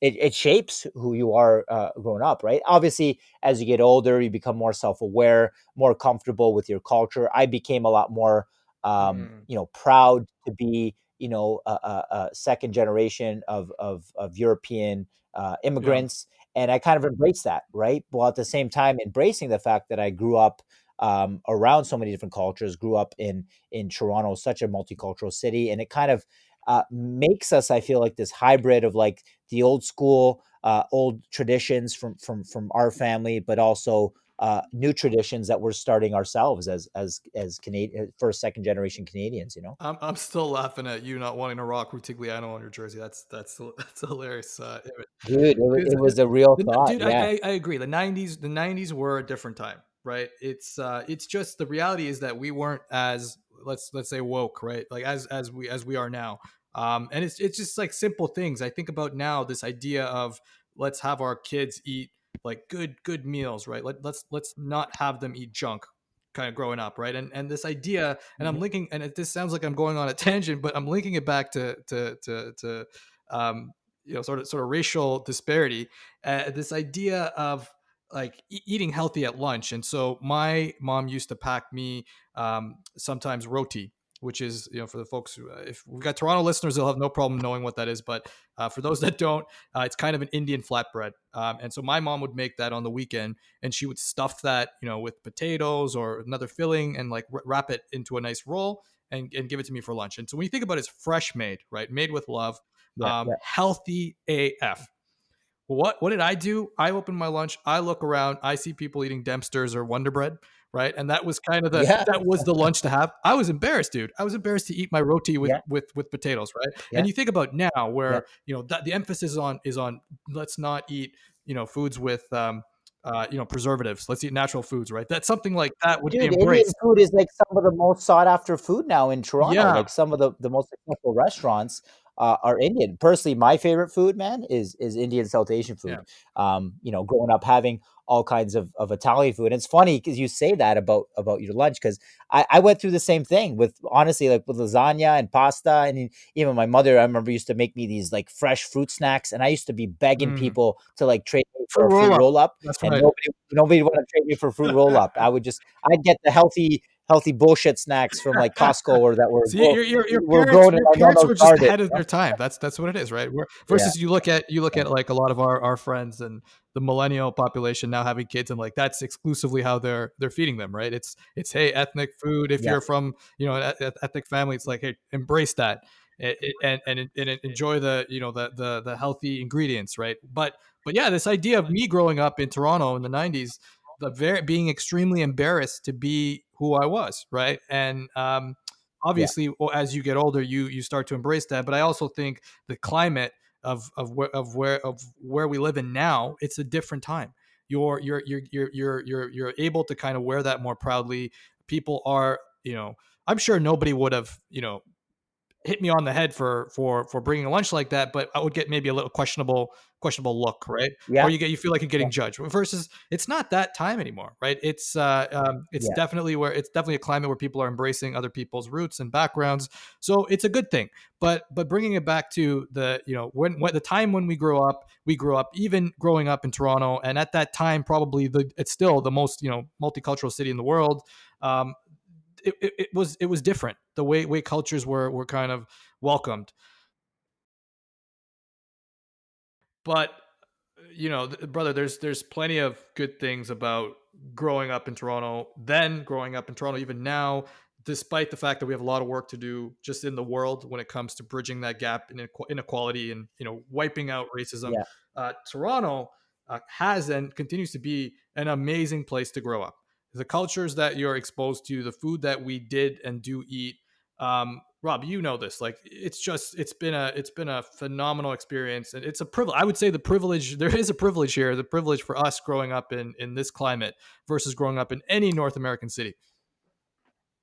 it shapes who you are growing up, right? Obviously, as you get older, you become more self-aware, more comfortable with your culture. I became a lot more, Mm. proud to be, a second generation of European Yeah. immigrants, and I kind of embraced that, right? While at the same time embracing the fact that I grew up around so many different cultures, grew up in Toronto, such a multicultural city, and it kind of makes us, I feel like, this hybrid of like the old school, old traditions from our family, but also new traditions that we're starting ourselves as Canadian, first, second generation Canadians. I'm still laughing at you not wanting to rock Rutigliano on your jersey. That's a hilarious image. Dude, It's, it was a real thought. dude, Yeah, I agree. The '90s were a different time, right? It's just, the reality is that we weren't as, let's say, woke, right? Like as we are now. And it's just like simple things. I think about now this idea of, let's have our kids eat like good meals, right? Let's not have them eat junk, kind of growing up, right? And this idea, and I'm hmm, linking, and this sounds like I'm going on a tangent, but I'm linking it back to sort of racial disparity. This idea of like eating healthy at lunch. And so my mom used to pack me sometimes roti, which is, for the folks who, if we've got Toronto listeners, they'll have no problem knowing what that is. But for those that don't, it's kind of an Indian flatbread. And so my mom would make that on the weekend, and she would stuff that, with potatoes or another filling, and like wrap it into a nice roll, and give it to me for lunch. And so when you think about it, it's fresh made, right? Made with love, yeah, yeah, healthy AF. Well, what did I do? I open my lunch, I look around, I see people eating Dempsters or Wonder Bread, right? And that was kind of yeah, that was the lunch to have. I was embarrassed, dude. I was embarrassed to eat my roti with yeah, potatoes, right? And yeah, you think about now, yeah. where that the emphasis is on let's not eat foods with preservatives. Let's eat natural foods, right? That something like that would be Dude, Indian embraced. food is like some of the most sought after food now in Toronto. Yeah, Like some of the most successful restaurants are Indian. Personally, my favorite food, man, is Indian South Asian yeah. food. Growing up having all kinds of Italian food. And it's funny because you say that about your lunch, because I went through the same thing with, honestly, like with lasagna and pasta. And even my mother, I remember, used to make me these like fresh fruit snacks, and I used to be begging Mm. people to like trade me for Fruit a fruit roll up. roll up, That's and right. nobody would want to trade me for fruit roll up. I'd get the healthy healthy bullshit snacks from like Costco or that were See, were grown in your my parents nonno's were just garden. ahead of their time. That's what it is, right? Yeah, Versus you look at like a lot of our friends and the millennial population now having kids, and like that's exclusively how they're feeding them, right? It's hey, ethnic food. If yeah, you're from an ethnic family, it's like hey, embrace that and enjoy the the healthy ingredients, right? But yeah, this idea of me growing up in Toronto in the '90s, being extremely embarrassed to be who I was, right? And yeah, obviously, as you get older, you start to embrace that. But I also think the climate of where we live in now, it's a different time. You're able to kind of wear that more proudly. People are, I'm sure nobody would have, hit me on the head for bringing a lunch like that, but I would get maybe a little questionable look, right? Or yeah, you feel like you're yeah, getting judged. Versus, it's not that time anymore, right? It's yeah. definitely a climate where people are embracing other people's roots and backgrounds, so it's a good thing. But bringing it back to the when the time when we grew up, even growing up in Toronto, and at that time probably it's still the most multicultural city in the world. Um, it was different. The way cultures were kind of welcomed. But brother, there's plenty of good things about growing up in Toronto, then growing up in Toronto even now, despite the fact that we have a lot of work to do just in the world when it comes to bridging that gap in inequality and wiping out racism. Yeah. Toronto has and continues to be an amazing place to grow up. The cultures that you're exposed to, the food that we did and do eat. Rob, you know this. Like, it's been a phenomenal experience, and it's a privilege. I would say the privilege. There is a privilege here. The privilege for us growing up in this climate versus growing up in any North American city.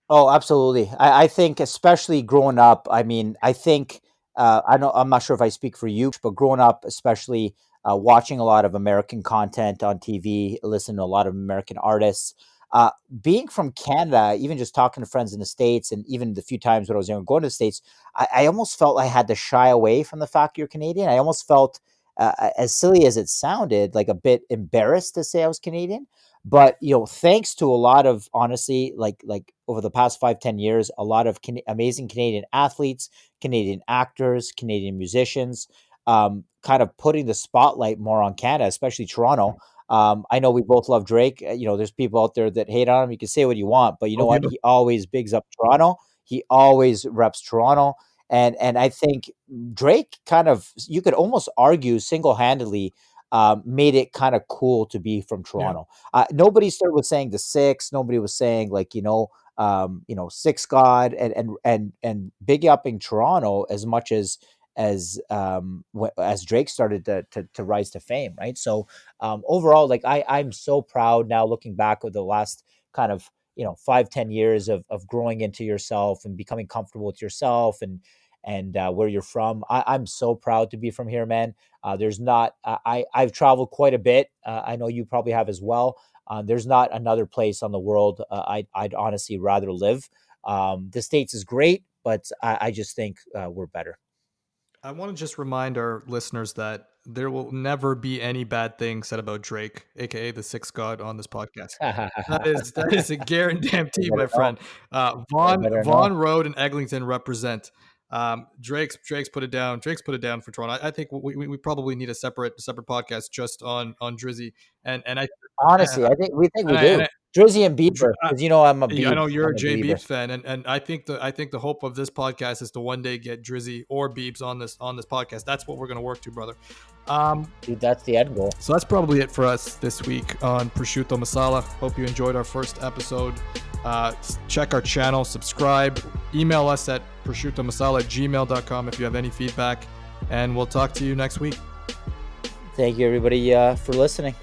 Oh, absolutely. I think especially growing up, I mean, I think I know I'm not sure if I speak for you, but growing up, especially watching a lot of American content on TV, listening to a lot of American artists, uh, being from Canada, even just talking to friends in the States, and even the few times when I was younger going to the States, I almost felt I had to shy away from the fact you're Canadian. I almost felt, as silly as it sounded, like a bit embarrassed to say I was Canadian. But thanks to a lot of, honestly, like over the past 5-10 years, a lot of amazing Canadian athletes, Canadian actors, Canadian musicians, kind of putting the spotlight more on Canada, especially Toronto. I know we both love Drake. There's people out there that hate on him. You can say what you want, but you Oh, know what? beautiful. He always bigs up Toronto. He always reps Toronto. And I think Drake kind of, you could almost argue, single-handedly made it kind of cool to be from Yeah. Toronto. Nobody started with saying the six. Nobody was saying, like, Six God, and big upping Toronto as much as Drake started to rise to fame, right? So overall, like, I'm so proud now looking back over the last kind of 5-10 years of growing into yourself and becoming comfortable with yourself and where you're from. I'm so proud to be from here, man. There's not I've traveled quite a bit. I know you probably have as well. There's not another place on the world I'd honestly rather live. The States is great, but I just think we're better. I want to just remind our listeners that there will never be any bad thing said about Drake, aka the Sixth God, on this podcast. That is a You guarantee, my better know. friend. You Vaughn better know. Vaughn Road and Eglinton represent. Drake's put it down. Drake's put it down for Toronto. I think we probably need a separate podcast just on Drizzy and I Honestly, I think we and do. I, Drizzy and Dr- Bieber, because I'm a yeah, I know Biebs. you're I'm a a Jay Belieber. Beebs fan, and I think the hope of this podcast is to one day get Drizzy or Beebs on this podcast. That's what we're gonna work to, brother. Dude, that's the end goal. So that's probably it for us this week on Prosciutto Masala. Hope you enjoyed our first episode. Check our channel, subscribe, email us at prosciuttomasala@gmail.com if you have any feedback, and we'll talk to you next week. Thank you, everybody, for listening.